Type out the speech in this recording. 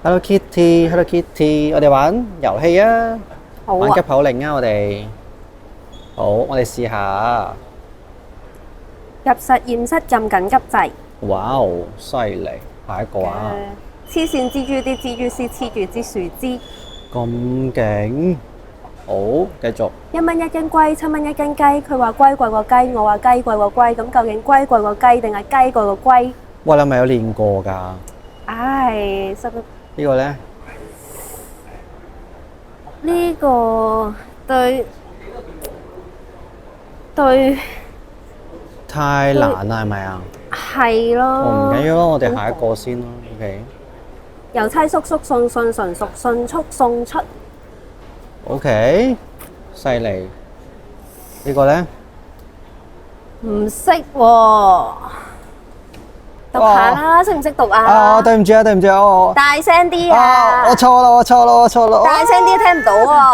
Hello Kitty，Hello Kitty，我哋玩遊戲啊，好玩急啊，口令啊，我哋。好，我哋試下。入實驗室撳緊急掣。哇哦，犀利！下一個啊，黐線蜘蛛啲蜘蛛絲黐住支樹枝。咁勁！好，繼續。1蚊1斤龜，7蚊1斤雞。佢話龜貴過雞，我話雞貴過龜。咁究竟龜貴過雞定係雞貴過龜？哇，你係咪有練過㗎？唉，呢個咧？呢個對太難啦，係咪啊？係哦，唔咯。緊要咯，我哋下一個先咯。OK。郵差叔叔送信純屬迅速送出。OK，犀利。呢個咧？唔識喎，讀下啦，識唔識讀啊？啊，對唔住啊，對唔住啊，我大聲啲啊，啊！我錯啦，我錯啦，我錯啦。大聲啲聽唔到喎。